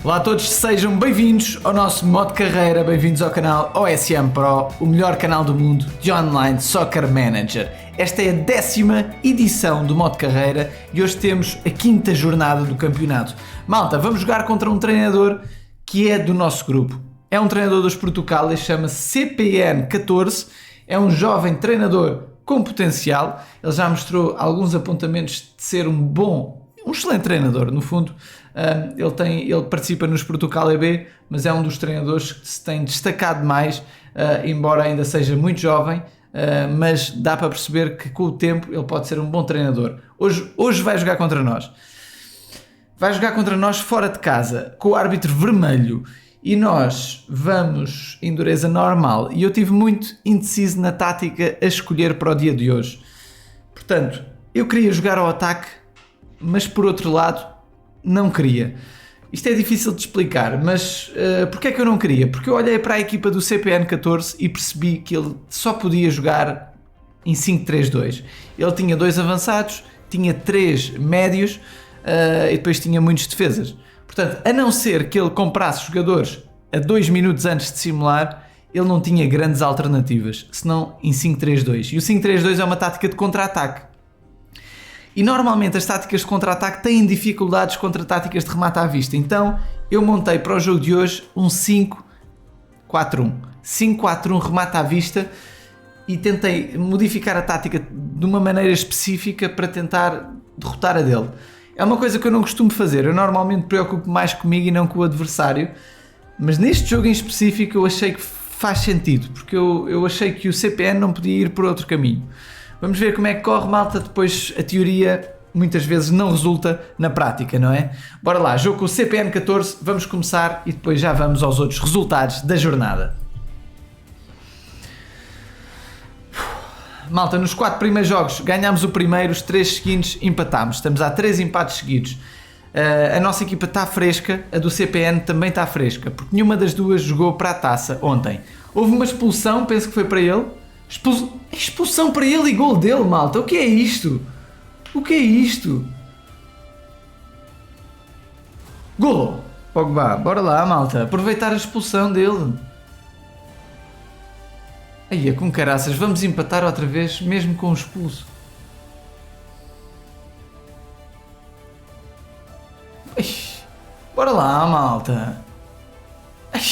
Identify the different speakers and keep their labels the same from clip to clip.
Speaker 1: Olá a todos, sejam bem-vindos ao nosso modo carreira, bem-vindos ao canal OSM Pro, o melhor canal do mundo de Online Soccer Manager. Esta é a 10ª edição do modo carreira e hoje temos a 5ª jornada do campeonato. Malta, vamos jogar contra um treinador que é do nosso grupo. É um treinador dos Portucalis, chama-se CPN14, é um jovem treinador com potencial. Ele já mostrou alguns apontamentos de ser um excelente treinador, no fundo. Ele participa nos Portugal EB, mas é um dos treinadores que se tem destacado mais, embora ainda seja muito jovem, mas dá para perceber que com o tempo ele pode ser um bom treinador. Hoje vai jogar contra nós. Vai jogar contra nós fora de casa, com o árbitro vermelho, e nós vamos em dureza normal. E eu estive muito indeciso na tática a escolher para o dia de hoje. Portanto, eu queria jogar ao ataque, mas por outro lado não queria. Isto é difícil de explicar, mas porque é que eu não queria? Porque eu olhei para a equipa do CPN14 e percebi que ele só podia jogar em 5-3-2. Ele tinha 2 avançados, tinha 3 médios e depois tinha muitos defesas. Portanto, a não ser que ele comprasse jogadores a 2 minutos antes de simular, ele não tinha grandes alternativas, senão em 5-3-2. E o 5-3-2 é uma tática de contra-ataque. E normalmente as táticas de contra-ataque têm dificuldades contra táticas de remate à vista. Então eu montei para o jogo de hoje um 5-4-1. 5-4-1 remate à vista e tentei modificar a tática de uma maneira específica para tentar derrotar a dele. É uma coisa que eu não costumo fazer. Eu normalmente preocupo mais comigo e não com o adversário. Mas neste jogo em específico eu achei que faz sentido. Porque eu achei que o CPN não podia ir por outro caminho. Vamos ver como é que corre, malta. Depois a teoria muitas vezes não resulta na prática, não é? Bora lá, jogo com o CPN14, vamos começar e depois já vamos aos outros resultados da jornada. Malta, nos 4 primeiros jogos ganhámos o primeiro, os 3 seguintes empatámos. Estamos a 3 empates seguidos. A nossa equipa está fresca, a do CPN também está fresca, porque nenhuma das duas jogou para a taça ontem. Houve uma expulsão, penso que foi para ele. Expulsão para ele e gol dele, malta. O que é isto? O que é isto? Gol! Pogba, bora lá, malta. Aproveitar a expulsão dele. Aí é com caraças. Vamos empatar outra vez, mesmo com o expulso. Ai, bora lá, malta. Ai.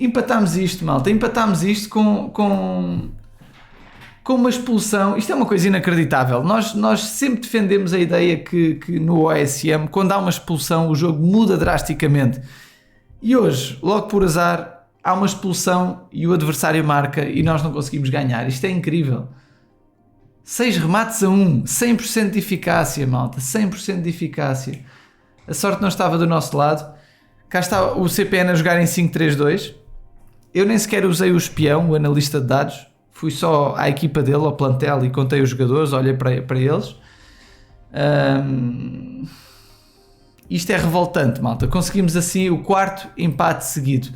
Speaker 1: Empatámos isto, malta. Empatámos isto com uma expulsão. Isto é uma coisa inacreditável. Nós sempre defendemos a ideia que no OSM, quando há uma expulsão, o jogo muda drasticamente. E hoje, logo por azar, há uma expulsão e o adversário marca e nós não conseguimos ganhar. Isto é incrível. 6 remates a 1. 100% de eficácia, malta. 100% de eficácia. A sorte não estava do nosso lado. Cá está o CPN a jogar em 5-3-2. Eu nem sequer usei o espião, o analista de dados. Fui só à equipa dele, ao plantel, e contei os jogadores, olhei para eles. Isto é revoltante, malta. Conseguimos assim o 4º empate seguido.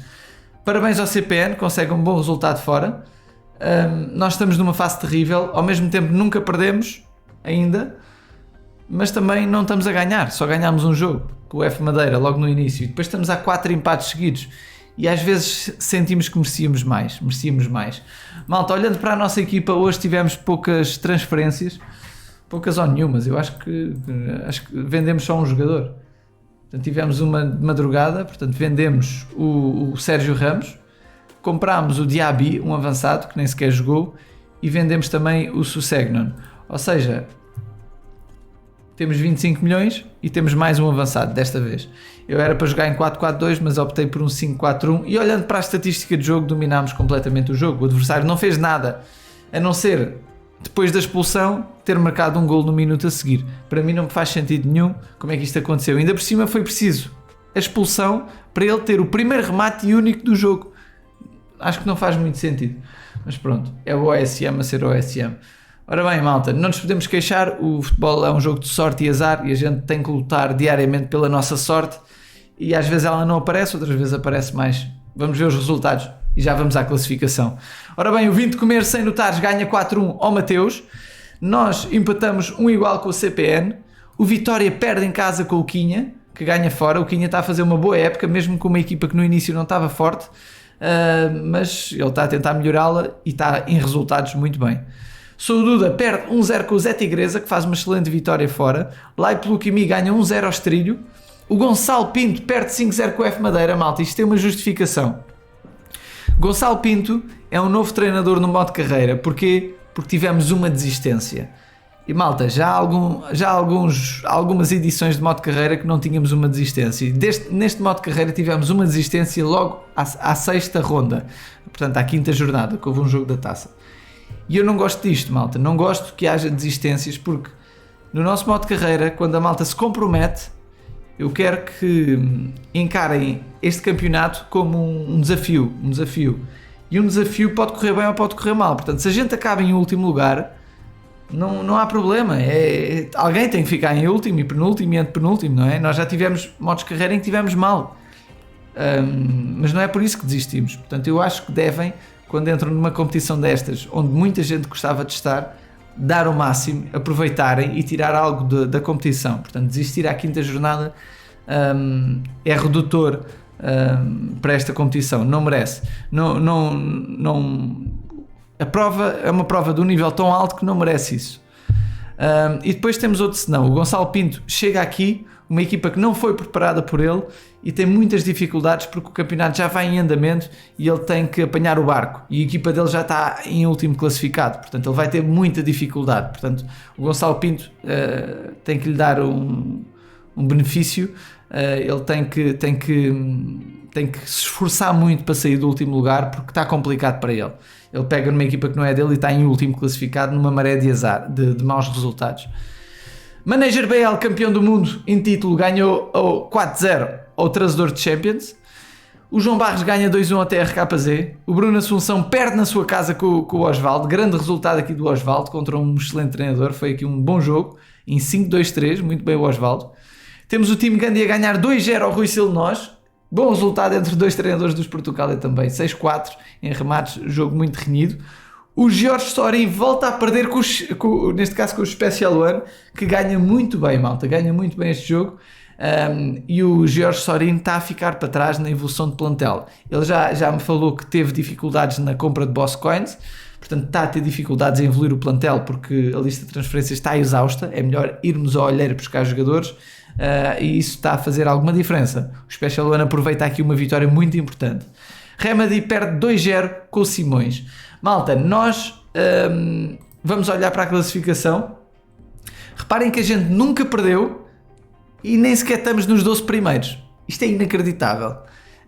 Speaker 1: Parabéns ao CPN, consegue um bom resultado fora. Nós estamos numa fase terrível. Ao mesmo tempo nunca perdemos ainda, mas também não estamos a ganhar. Só ganhámos um jogo com o F Madeira logo no início. E depois estamos a 4 empates seguidos. E às vezes sentimos que merecíamos mais. Malta, olhando para a nossa equipa, hoje tivemos poucas transferências. Poucas ou nenhumas. Eu acho que vendemos só um jogador. Portanto, tivemos uma de madrugada. Portanto, vendemos o Sérgio Ramos. Comprámos o Diaby, um avançado que nem sequer jogou. E vendemos também o Sussegnon. Ou seja, temos 25 milhões e temos mais um avançado desta vez. Eu era para jogar em 4-4-2, mas optei por um 5-4-1 e olhando para a estatística de jogo, dominámos completamente o jogo. O adversário não fez nada, a não ser, depois da expulsão, ter marcado um gol no minuto a seguir. Para mim não me faz sentido nenhum como é que isto aconteceu. Ainda por cima foi preciso a expulsão para ele ter o primeiro remate e único do jogo. Acho que não faz muito sentido. Mas pronto, é o OSM a ser o OSM. Ora bem, malta, não nos podemos queixar, o futebol é um jogo de sorte e azar e a gente tem que lutar diariamente pela nossa sorte e às vezes ela não aparece, outras vezes aparece mais. Vamos ver os resultados e já vamos à classificação. Ora bem, o Vim de Comer Sem Notares ganha 4-1 ao Mateus. Nós empatamos um igual com o CPN. O Vitória perde em casa com o Quinha, que ganha fora. O Quinha está a fazer uma boa época, mesmo com uma equipa que no início não estava forte, mas ele está a tentar melhorá-la e está em resultados muito bem. Sou o Duda, perde 1-0 com o Zé Tigresa, que faz uma excelente vitória fora. Lai Peluquimi ganha 1-0 ao Estrilho. O Gonçalo Pinto perde 5-0 com o F Madeira. Malta, isto tem uma justificação. Gonçalo Pinto é um novo treinador no modo carreira. Porquê? Porque tivemos uma desistência. E malta, já há algumas edições de modo carreira que não tínhamos uma desistência. Neste modo carreira tivemos uma desistência logo à sexta ronda. Portanto, à quinta jornada, que houve um jogo da taça. E eu não gosto disto, malta. Não gosto que haja desistências, porque no nosso modo carreira, quando a malta se compromete, eu quero que encarem este campeonato como um desafio. E um desafio pode correr bem ou pode correr mal. Portanto, se a gente acaba em último lugar, não há problema. Alguém tem que ficar em último e penúltimo e antepenúltimo, não é? Nós já tivemos modos de carreira em que tivemos mal. Mas não é por isso que desistimos. Portanto, eu acho que devem, quando entram numa competição destas, onde muita gente gostava de estar, dar o máximo, aproveitarem e tirar algo da competição. Portanto, desistir à quinta jornada é redutor para esta competição, não merece. A prova é uma prova de um nível tão alto que não merece isso. E depois temos outro senão. O Gonçalo Pinto chega aqui, uma equipa que não foi preparada por ele e tem muitas dificuldades porque o campeonato já vai em andamento e ele tem que apanhar o barco e a equipa dele já está em último classificado, portanto ele vai ter muita dificuldade. Portanto, o Gonçalo Pinto tem que lhe dar um benefício, ele tem que se esforçar muito para sair do último lugar porque está complicado para ele. Ele pega numa equipa que não é dele e está em último classificado numa maré de azar, de maus resultados. Manager BL, campeão do mundo em título, ganhou 4-0 ao Trazedor de Champions. O João Barros ganha 2-1 ao TRKZ. O Bruno Assunção perde na sua casa com o Osvaldo. Grande resultado aqui do Osvaldo contra um excelente treinador. Foi aqui um bom jogo em 5-2-3, muito bem o Osvaldo. Temos o time Gandhi a ganhar 2-0 ao Rui Silnós. Bom resultado entre dois treinadores dos Portugal também. 6-4 em remates, jogo muito renhido. O Jorge Sorin volta a perder neste caso com o Special One, que ganha muito bem, malta, ganha muito bem este jogo. E o Jorge Sorin está a ficar para trás na evolução de plantel. Ele já me falou que teve dificuldades na compra de Boss Coins, portanto está a ter dificuldades em evoluir o plantel porque a lista de transferências está exausta. É melhor irmos ao olheiro buscar jogadores, e isso está a fazer alguma diferença. O Special One aproveita aqui uma vitória muito importante. Remedy perde 2-0 com o Simões. Malta, nós vamos olhar para a classificação. Reparem que a gente nunca perdeu e nem sequer estamos nos 12 primeiros. Isto é inacreditável.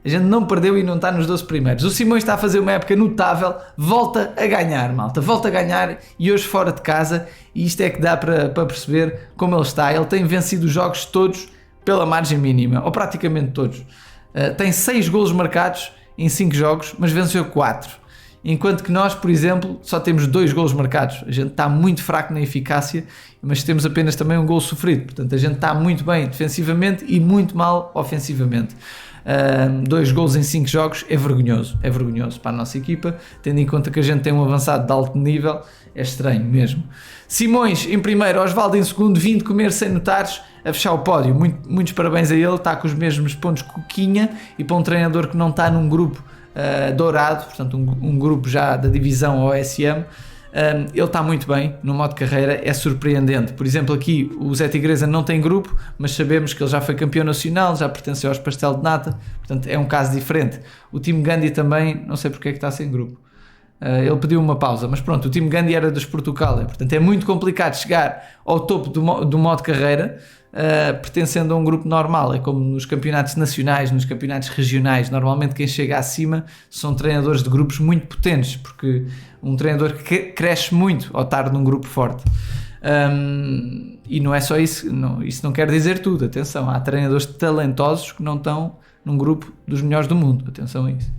Speaker 1: A gente não perdeu e não está nos 12 primeiros. O Simões está a fazer uma época notável. Volta a ganhar, malta. Volta a ganhar e hoje fora de casa. E isto é que dá para perceber como ele está. Ele tem vencido os jogos todos pela margem mínima. Ou praticamente todos. Tem 6 golos marcados em 5 jogos, mas venceu 4. Enquanto que nós, por exemplo, só temos 2 golos marcados. A gente está muito fraco na eficácia, mas temos apenas também um golo sofrido. Portanto, a gente está muito bem defensivamente e muito mal ofensivamente. 2 golos em 5 jogos é vergonhoso para a nossa equipa, tendo em conta que a gente tem um avançado de alto nível. É estranho mesmo. Simões em primeiro, Osvaldo em segundo, vindo comer sem notares, a fechar o pódio. Muitos parabéns a ele, está com os mesmos pontos que o Quinha, e para um treinador que não está num grupo dourado, portanto um grupo já da divisão OSM, ele está muito bem no modo carreira, é surpreendente. Por exemplo, aqui o Zé Tigresa não tem grupo, mas sabemos que ele já foi campeão nacional, já pertenceu aos pastel de nata, portanto é um caso diferente. O time Gandhi também, não sei porque é que está sem grupo. Ele pediu uma pausa, mas pronto, o time Gandhi era dos Portugal, portanto é muito complicado chegar ao topo do modo carreira pertencendo a um grupo normal. É como nos campeonatos nacionais, nos campeonatos regionais, normalmente quem chega acima são treinadores de grupos muito potentes, porque um treinador que cresce muito ao estar num grupo forte. E não é só isso, isso não quer dizer tudo, atenção, há treinadores talentosos que não estão num grupo dos melhores do mundo, atenção a isso.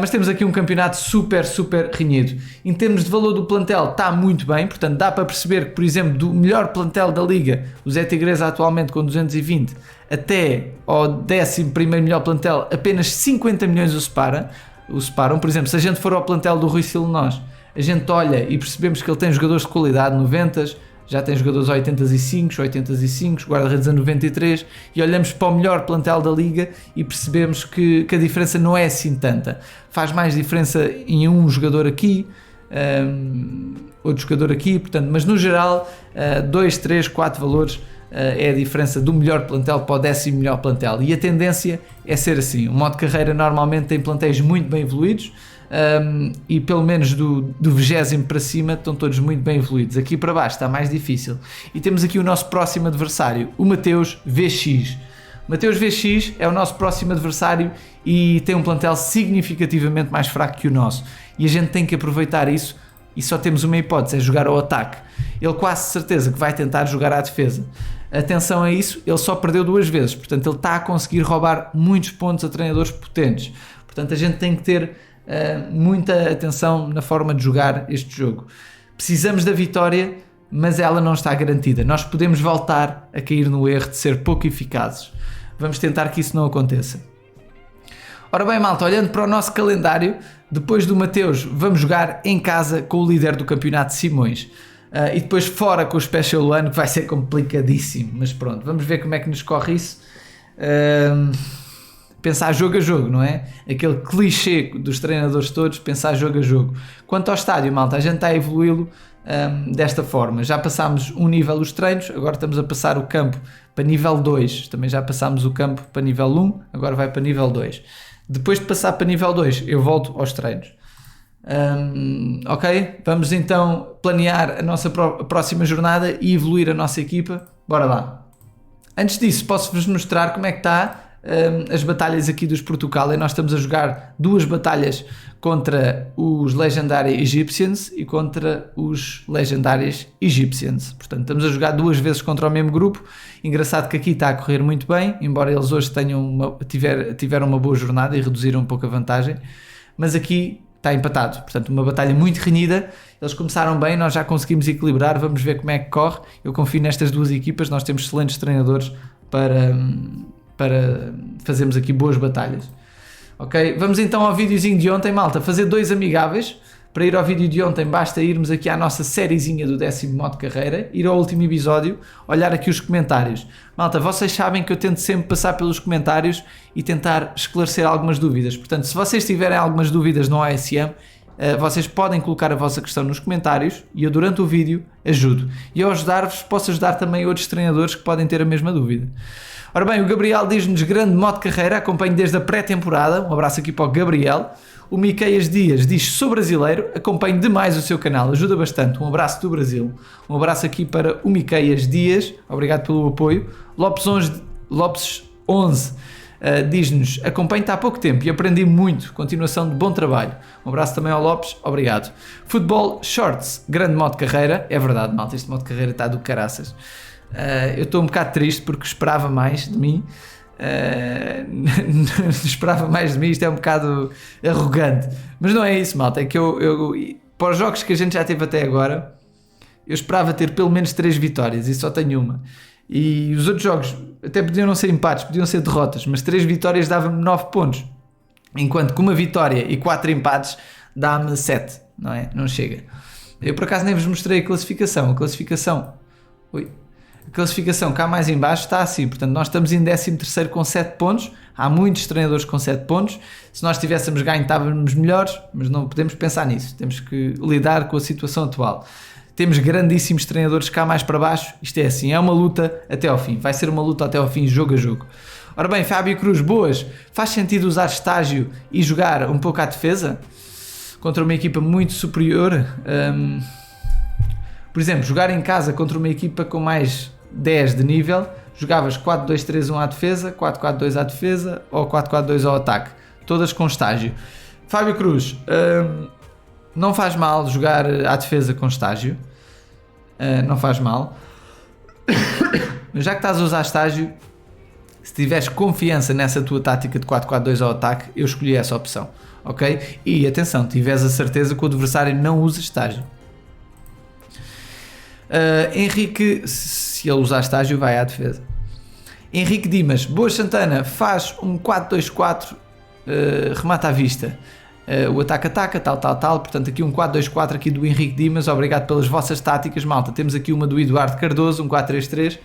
Speaker 1: Mas temos aqui um campeonato super renhido. Em termos de valor do plantel está muito bem, portanto dá para perceber que, por exemplo, do melhor plantel da Liga, o Zé Tigresa atualmente com 220, até ao 11º melhor plantel, apenas 50 milhões o separam. Por exemplo, se a gente for ao plantel do Rui Silnós, a gente olha e percebemos que ele tem jogadores de qualidade, 90s, já tem jogadores a 85, 85, guarda-redes a 93, e olhamos para o melhor plantel da liga e percebemos que a diferença não é assim tanta. Faz mais diferença em um jogador aqui, outro jogador aqui, portanto, mas no geral 2, 3, 4 valores é a diferença do melhor plantel para o 10º melhor plantel, e a tendência é ser assim. O modo carreira normalmente tem plantéis muito bem evoluídos, e pelo menos do 20º para cima estão todos muito bem evoluídos. Aqui para baixo está mais difícil, e temos aqui o nosso próximo adversário, o Mateus VX. O Mateus VX é o nosso próximo adversário e tem um plantel significativamente mais fraco que o nosso, e a gente tem que aproveitar isso, e só temos uma hipótese, é jogar ao ataque. Ele quase certeza que vai tentar jogar à defesa. Atenção a isso, ele só perdeu 2 vezes, portanto ele está a conseguir roubar muitos pontos a treinadores potentes. Portanto a gente tem que ter muita atenção na forma de jogar este jogo. Precisamos da vitória, mas ela não está garantida. Nós podemos voltar a cair no erro de ser pouco eficazes. Vamos tentar que isso não aconteça. Ora bem, malta, olhando para o nosso calendário, depois do Mateus vamos jogar em casa com o líder do campeonato, Simões, e depois fora com o Special One, que vai ser complicadíssimo, mas pronto, vamos ver como é que nos corre isso. Pensar jogo a jogo, não é? Aquele clichê dos treinadores todos, pensar jogo a jogo. Quanto ao estádio, malta, a gente está a evoluí-lo desta forma. Já passámos um nível os treinos, agora estamos a passar o campo para nível 2. Também já passámos o campo para nível 1, agora vai para nível 2. Depois de passar para nível 2, eu volto aos treinos. Ok? Vamos então planear a nossa próxima jornada e evoluir a nossa equipa. Bora lá. Antes disso, posso-vos mostrar como é que está as batalhas aqui dos Portugal. E nós estamos a jogar 2 batalhas contra os Legendary Egyptians e contra os Legendaries Egyptians. Portanto, estamos a jogar 2 vezes contra o mesmo grupo. Engraçado que aqui está a correr muito bem, embora eles hoje tiveram uma boa jornada e reduziram um pouco a vantagem, mas aqui está empatado. Portanto, uma batalha muito renhida. Eles começaram bem, nós já conseguimos equilibrar. Vamos ver como é que corre. Eu confio nestas 2 equipas, nós temos excelentes treinadores para fazermos aqui boas batalhas. Ok, vamos então ao videozinho de ontem, malta, fazer 2 amigáveis. Para ir ao vídeo de ontem basta irmos aqui à nossa sériezinha do 10º modo carreira, ir ao último episódio, olhar aqui os comentários. Malta, vocês sabem que eu tento sempre passar pelos comentários e tentar esclarecer algumas dúvidas. Portanto, se vocês tiverem algumas dúvidas no ASM, vocês podem colocar a vossa questão nos comentários e eu durante o vídeo ajudo. E ao ajudar-vos posso ajudar também outros treinadores que podem ter a mesma dúvida. Ora bem, o Gabriel diz-nos grande modo de carreira, acompanho desde a pré-temporada, um abraço aqui para o Gabriel. O Miqueias Dias diz: sou brasileiro, acompanho demais o seu canal, ajuda bastante, um abraço do Brasil. Um abraço aqui para o Miqueias Dias, obrigado pelo apoio. Lopes 11 diz-nos: acompanho-te há pouco tempo e aprendi muito, continuação de bom trabalho. Um abraço também ao Lopes, obrigado. Futebol Shorts, grande modo de carreira, é verdade, malta, este modo de carreira está do caraças. Eu estou um bocado triste porque esperava mais de mim. Esperava mais de mim, isto é um bocado arrogante, mas não é isso, malta. É que eu para os jogos que a gente já teve até agora, eu esperava ter pelo menos 3 vitórias e só tenho uma. E os outros jogos até podiam não ser empates, podiam ser derrotas, mas 3 vitórias dava-me 9 pontos, enquanto que uma vitória e 4 empates dá-me 7, não é? Não chega. Eu por acaso nem vos mostrei a classificação. A classificação cá mais em baixo está assim, portanto nós estamos em 13º com 7 pontos, há muitos treinadores com 7 pontos, se nós tivéssemos ganho estávamos melhores, mas não podemos pensar nisso, temos que lidar com a situação atual. Temos grandíssimos treinadores cá mais para baixo, isto é assim, é uma luta até ao fim, vai ser uma luta até ao fim, jogo a jogo. Ora bem, Fábio Cruz, boas, faz sentido usar estágio e jogar um pouco à defesa? Contra uma equipa muito superior? Por exemplo, jogar em casa contra uma equipa com mais 10 de nível, jogavas 4-2-3-1 à defesa, 4-4-2 à defesa ou 4-4-2 ao ataque, todas com estágio. Fábio Cruz, não faz mal jogar à defesa com estágio, não faz mal, mas já que estás a usar estágio, se tiveres confiança nessa tua tática de 4-4-2 ao ataque, eu escolhi essa opção, ok? E atenção, tiveres a certeza que o adversário não usa estágio. Henrique, se ele usar estágio, vai à defesa. Henrique Dimas, boas Santana, faz um 4-2-4, remata à vista. o ataque-ataca, tal. Portanto, aqui um 4-2-4 aqui do Henrique Dimas. Obrigado pelas vossas táticas, malta. Temos aqui uma do Eduardo Cardoso, um 4-3-3.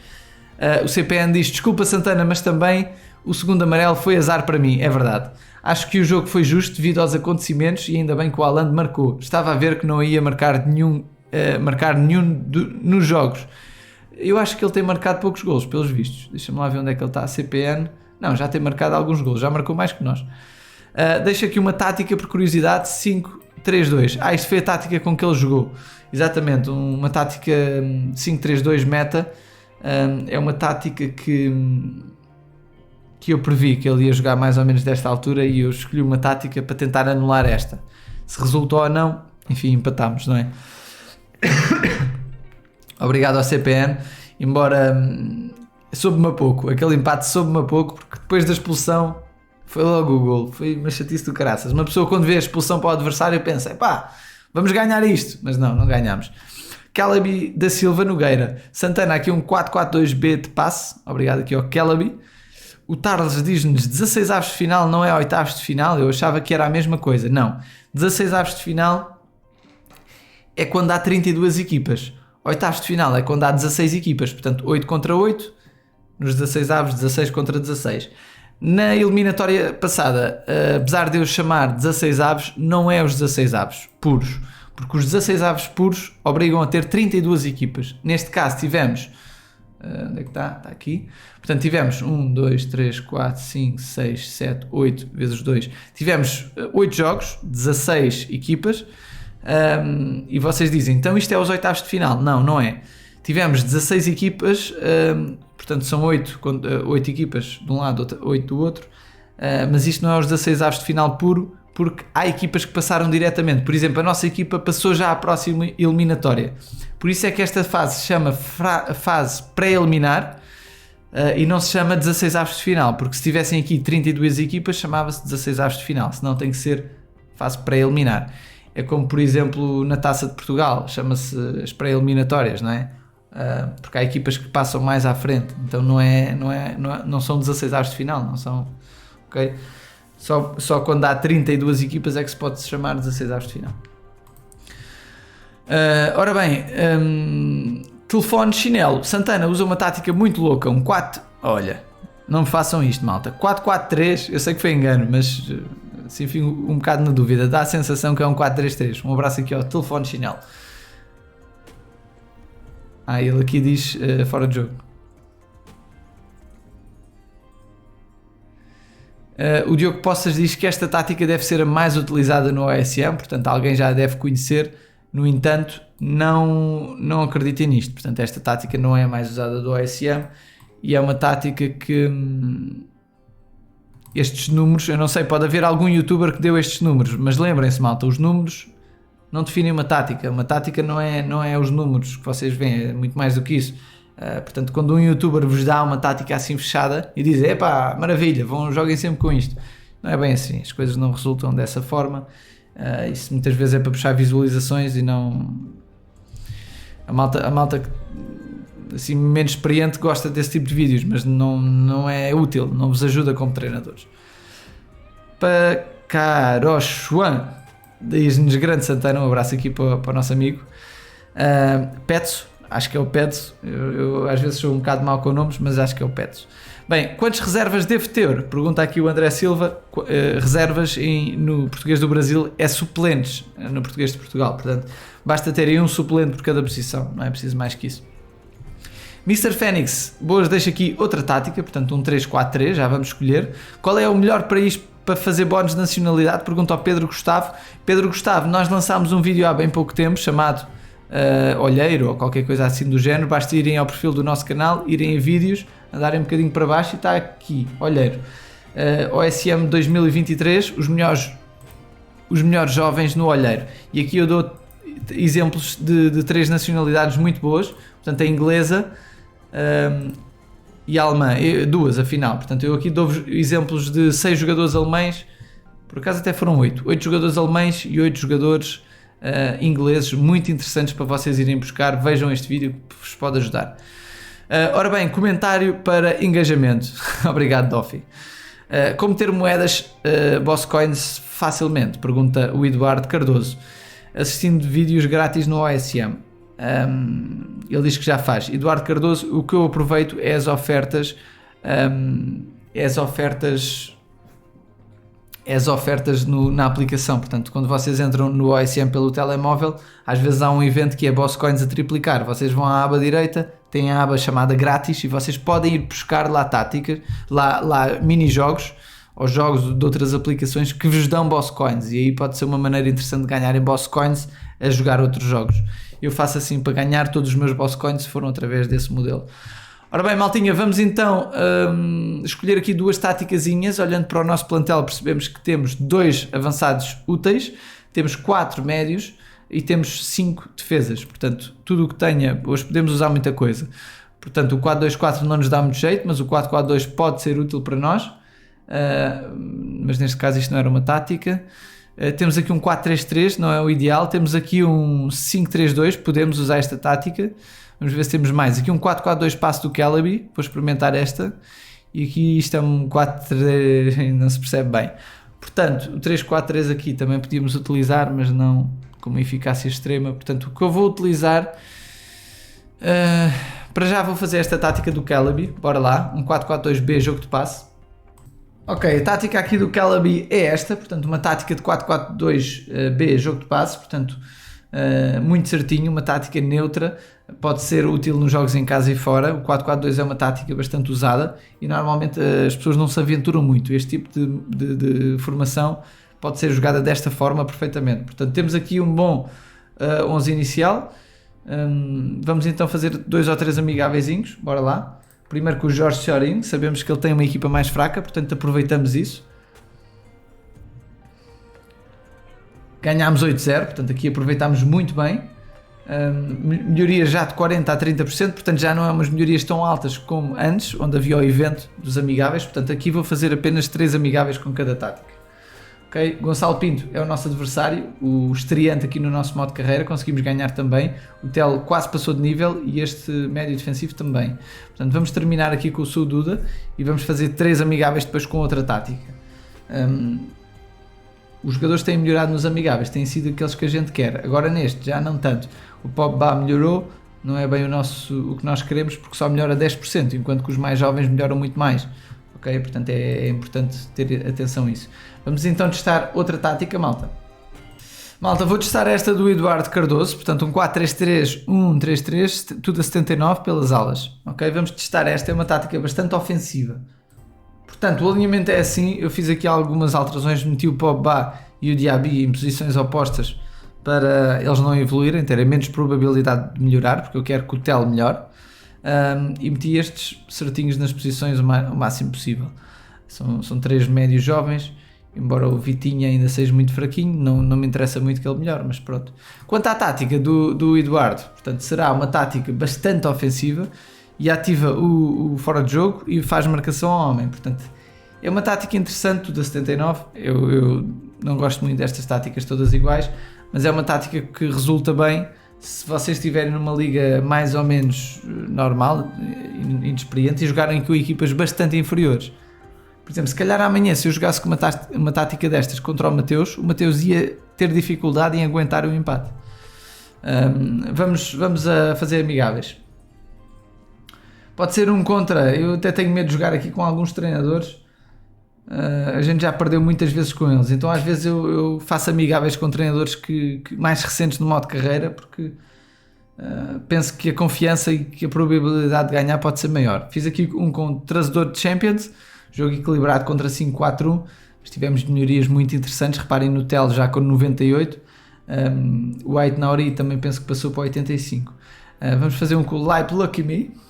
Speaker 1: O CPN diz, desculpa Santana, mas também o segundo amarelo foi azar para mim. É verdade. Acho que o jogo foi justo devido aos acontecimentos e ainda bem que o Haaland marcou. Estava a ver que não ia marcar nenhum nos jogos. Eu acho que ele tem marcado poucos golos, pelos vistos. Deixa-me lá ver onde é que ele está. CPN. Não, já tem marcado alguns golos. Já marcou mais que nós. Deixa aqui uma tática por curiosidade. 5-3-2. Isto foi a tática com que ele jogou. Exatamente. Uma tática 5-3-2 meta. É uma tática que eu previ que ele ia jogar mais ou menos desta altura e eu escolhi uma tática para tentar anular esta. Se resultou ou não, enfim, empatámos, não é? Obrigado ao CPN, embora soube-me a pouco, aquele empate soube-me a pouco, porque depois da expulsão foi logo o golo, foi uma chatice do caraças. Uma pessoa quando vê a expulsão para o adversário pensa, pá, vamos ganhar isto, mas não ganhámos. Calabi da Silva Nogueira, Santana aqui um 4-4-2B de passe, obrigado aqui ao Calabi. O Tarles diz-nos 16 avos de final não é oitavos de final, eu achava que era a mesma coisa, não, 16 avos de final é quando há 32 equipas. Oitavos de final é quando há 16 equipas, portanto 8 contra 8, nos 16 avos 16 contra 16. Na eliminatória passada, apesar de eu chamar 16 avos, não é os 16 avos puros, porque os 16 avos puros obrigam a ter 32 equipas. Neste caso tivemos, onde é que está? Está aqui. Portanto tivemos 1, 2, 3, 4, 5, 6, 7, 8 vezes 2. Tivemos 8 jogos, 16 equipas. E vocês dizem, então isto é os oitavos de final? Não é. Tivemos 16 equipas, portanto são 8 equipas de um lado, 8 do outro, mas isto não é os 16 avos de final puro, porque há equipas que passaram diretamente. Por exemplo, a nossa equipa passou já à próxima eliminatória. Por isso é que esta fase se chama fase pré-eliminar e não se chama 16 avos de final, porque se tivessem aqui 32 equipas chamava-se 16 avos de final, senão tem que ser fase pré-eliminar. É como, por exemplo, na Taça de Portugal, chama-se as pré-eliminatórias, não é? Porque há equipas que passam mais à frente, então não são 16 avos de final, não são, ok? Só quando há 32 equipas é que se pode chamar 16 avos de final. Ora bem, telefone chinelo. Santana usa uma tática muito louca, um 4, olha, não me façam isto, malta, 4-4-3, eu sei que foi engano, mas... Assim, fico um bocado na dúvida. Dá a sensação que é um 4-3-3. Um abraço aqui ao telefone chinelo. Ele aqui diz fora de jogo. O Diogo Poças diz que esta tática deve ser a mais utilizada no OSM, portanto alguém já a deve conhecer. No entanto, não acreditem nisto. Portanto, esta tática não é a mais usada do OSM e é uma tática que... Estes números, eu não sei, pode haver algum youtuber que deu estes números, mas lembrem-se, malta, os números não definem uma tática não é os números que vocês veem, é muito mais do que isso. Portanto, quando um youtuber vos dá uma tática assim fechada e diz, epá, maravilha, joguem sempre com isto, não é bem assim, as coisas não resultam dessa forma, isso muitas vezes é para puxar visualizações e não... A malta assim, menos experiente gosta desse tipo de vídeos, mas não é útil, não vos ajuda como treinadores. Pacarochuan diz-nos grande Santana, um abraço aqui para o nosso amigo. Petso, acho que é o Petso, eu às vezes sou um bocado mau com nomes, mas acho que é o Petso. Bem, quantas reservas devo ter? Pergunta aqui o André Silva. Reservas no português do Brasil é suplentes no português de Portugal, portanto basta terem um suplente por cada posição, não é preciso mais que isso. Mr. Fênix, boas, deixa aqui outra tática, portanto um 3-4-3, já vamos escolher. Qual é o melhor país para fazer bónus de nacionalidade? Pergunta ao Pedro Gustavo. Pedro Gustavo, nós lançámos um vídeo há bem pouco tempo chamado Olheiro ou qualquer coisa assim do género. Basta irem ao perfil do nosso canal, irem a vídeos, andarem um bocadinho para baixo e está aqui, Olheiro. OSM 2023, os melhores jovens no Olheiro. E aqui eu dou exemplos de 3 nacionalidades muito boas, portanto a inglesa e a alemã, 2 afinal, portanto eu aqui dou-vos exemplos de 6 jogadores alemães, por acaso até foram 8 jogadores alemães e 8 jogadores ingleses, muito interessantes para vocês irem buscar, vejam este vídeo que vos pode ajudar. Ora bem, comentário para engajamento. Obrigado, Dofi. Como ter moedas Boss Coins facilmente? Pergunta o Eduardo Cardoso. Assistindo vídeos grátis no OSM. Ele diz que já faz. Eduardo Cardoso, o que eu aproveito é as ofertas na aplicação. Portanto, quando vocês entram no OSM pelo telemóvel, às vezes há um evento que é Boss Coins a triplicar. Vocês vão à aba direita, tem a aba chamada grátis e vocês podem ir buscar lá táticas, lá mini-jogos ou jogos de outras aplicações que vos dão Boss Coins, e aí pode ser uma maneira interessante de ganharem Boss Coins a jogar outros jogos. Eu faço assim para ganhar todos os meus Boss Coins, foram através desse modelo. Ora bem, maltinha, vamos então escolher aqui duas táticazinhas. Olhando para o nosso plantel, percebemos que temos 2 avançados úteis, temos 4 médios e temos 5 defesas. Portanto, tudo o que tenha, hoje podemos usar muita coisa. Portanto, o 4-2-4 não nos dá muito jeito, mas o 4-4-2 pode ser útil para nós. Mas neste caso isto não era uma tática. Temos aqui um 4-3-3, não é o ideal. Temos aqui um 5-3-2, podemos usar esta tática. Vamos ver se temos mais. Aqui um 4-4-2 passo do Celebi, vou experimentar esta. E aqui isto é um 4-3, não se percebe bem. Portanto, o 3-4-3 aqui também podíamos utilizar, mas não com uma eficácia extrema. Portanto, o que eu vou utilizar, para já vou fazer esta tática do Celebi. Bora lá, um 4-4-2B, jogo de passe. Ok, a tática aqui do Celebi é esta, portanto uma tática de 4-4-2B, jogo de passe, portanto muito certinho, uma tática neutra, pode ser útil nos jogos em casa e fora. O 4-4-2 é uma tática bastante usada e normalmente as pessoas não se aventuram muito. Este tipo de formação pode ser jogada desta forma perfeitamente. Portanto, temos aqui um bom 11 inicial. Vamos então fazer 2 ou 3 amigáveis, bora lá. Primeiro com o Jorge Chorin, sabemos que ele tem uma equipa mais fraca, portanto aproveitamos isso. Ganhámos 8-0, portanto aqui aproveitámos muito bem. Melhoria já de 40% a 30%, portanto já não é umas melhorias tão altas como antes, onde havia o evento dos amigáveis. Portanto aqui vou fazer apenas 3 amigáveis com cada tática. Okay? Gonçalo Pinto é o nosso adversário, o estreante aqui no nosso modo de carreira, conseguimos ganhar também. O Tel quase passou de nível e este médio defensivo também. Portanto, vamos terminar aqui com o Sul Duda e vamos fazer 3 amigáveis depois com outra tática. Os jogadores têm melhorado nos amigáveis, têm sido aqueles que a gente quer. Agora neste, já não tanto. O Pogba melhorou, não é bem o que nós queremos, porque só melhora 10%, enquanto que os mais jovens melhoram muito mais. Okay? Portanto, é importante ter atenção a isso. Vamos então testar outra tática, malta. Malta, vou testar esta do Eduardo Cardoso, portanto um 4-3-3, 1-3-3, tudo a 79 pelas alas. Ok, vamos testar esta, é uma tática bastante ofensiva. Portanto, o alinhamento é assim, eu fiz aqui algumas alterações, meti o Pogba e o Diaby em posições opostas para eles não evoluírem, terem menos probabilidade de melhorar, porque eu quero que o Tel melhore. E meti estes certinhos nas posições o máximo possível. São 3 médios jovens, embora o Vitinha ainda seja muito fraquinho, não me interessa muito que ele melhore, mas pronto. Quanto à tática do Eduardo, portanto, será uma tática bastante ofensiva e ativa o fora de jogo e faz marcação ao homem. Portanto, é uma tática interessante, tudo a 79. Eu não gosto muito destas táticas todas iguais, mas é uma tática que resulta bem se vocês estiverem numa liga mais ou menos normal, inexperiente, e jogarem com equipas bastante inferiores. Por exemplo, se calhar amanhã, se eu jogasse com uma tática destas contra o Mateus ia ter dificuldade em aguentar o empate. Vamos a fazer amigáveis. Pode ser um contra, eu até tenho medo de jogar aqui com alguns treinadores. A gente já perdeu muitas vezes com eles, então às vezes eu faço amigáveis com treinadores que mais recentes no modo de carreira, porque penso que a confiança e que a probabilidade de ganhar pode ser maior. Fiz aqui um com trazedor de Champions, jogo equilibrado contra 5-4-1, mas tivemos melhorias muito interessantes. Reparem no Tel já com 98, o White Nauri também penso que passou para 85. Vamos fazer um com o Light Lucky Me.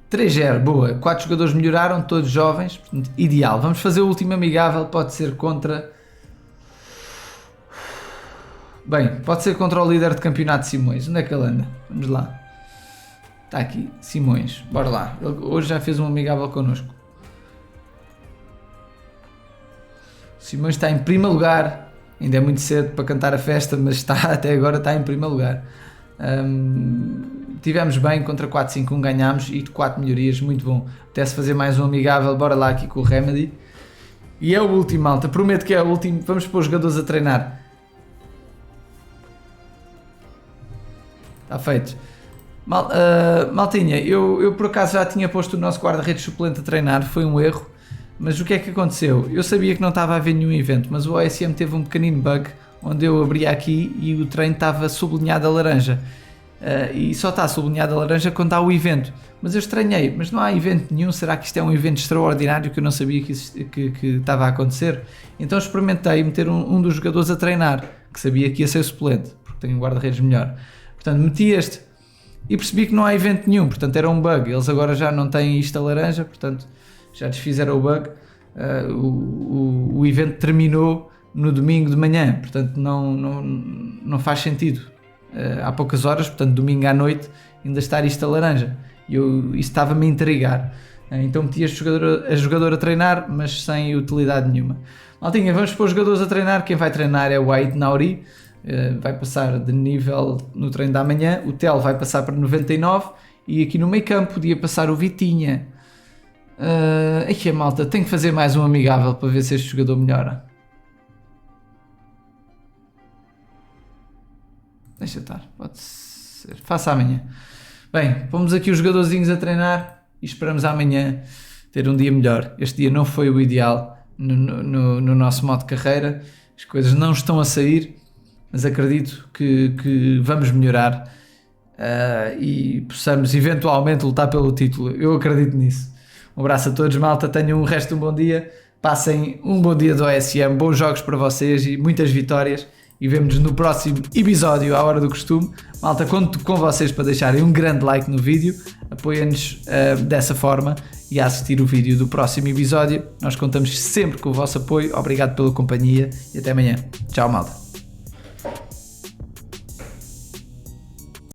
Speaker 1: 3-0, boa. 4 jogadores melhoraram, todos jovens, portanto, ideal. Vamos fazer o último amigável, pode ser contra... Bem, pode ser contra o líder de campeonato Simões. Onde é que ele anda? Vamos lá. Está aqui, Simões. Bora lá. Ele hoje já fez um amigável connosco. Simões está em primeiro lugar. Ainda é muito cedo para cantar a festa, mas até agora está em primeiro lugar. tivemos bem, contra 4-5-1 ganhámos e de 4 melhorias, muito bom. Até se fazer mais um amigável, bora lá aqui com o Remedy. E é o último, malta, prometo que é o último, vamos pôr os jogadores a treinar. Está feito. Maltinha, eu por acaso já tinha posto o nosso guarda-redes suplente a treinar, foi um erro. Mas o que é que aconteceu? Eu sabia que não estava a haver nenhum evento, mas o OSM teve um pequenino bug, onde eu abria aqui e o treino estava sublinhado a laranja. E só está sublinhado a laranja quando há o evento. Mas eu estranhei, mas não há evento nenhum, será que isto é um evento extraordinário que eu não sabia que estava a acontecer? Então experimentei meter um dos jogadores a treinar, que sabia que ia ser suplente, porque tenho um guarda-redes melhor. Portanto, meti este e percebi que não há evento nenhum, portanto era um bug. Eles agora já não têm isto a laranja, portanto já desfizeram o bug. O evento terminou no domingo de manhã, portanto não faz sentido. Há poucas horas, portanto domingo à noite, ainda estar isto a laranja. Isso estava-me a intrigar. Então meti este jogador a treinar, mas sem utilidade nenhuma. Maltinha, vamos pôr os jogadores a treinar. Quem vai treinar é o Ait Nauri, vai passar de nível no treino da manhã. O Tel vai passar para 99 e aqui no meio campo podia passar o Vitinha. Aqui a malta, tenho que fazer mais um amigável para ver se este jogador melhora. Deixa estar, pode ser, faça amanhã. Bem, pomos aqui os jogadorzinhos a treinar e esperamos amanhã ter um dia melhor. Este dia não foi o ideal no nosso modo de carreira, as coisas não estão a sair, mas acredito que vamos melhorar e possamos eventualmente lutar pelo título. Eu acredito nisso. Um abraço a todos, malta, tenham o resto de um bom dia, passem um bom dia do OSM, bons jogos para vocês e muitas vitórias, e vemo-nos no próximo episódio à hora do costume. Malta, conto com vocês para deixarem um grande like no vídeo, apoiem-nos dessa forma e a assistir o vídeo do próximo episódio. Nós contamos sempre com o vosso apoio, obrigado pela companhia e até amanhã. Tchau, malta.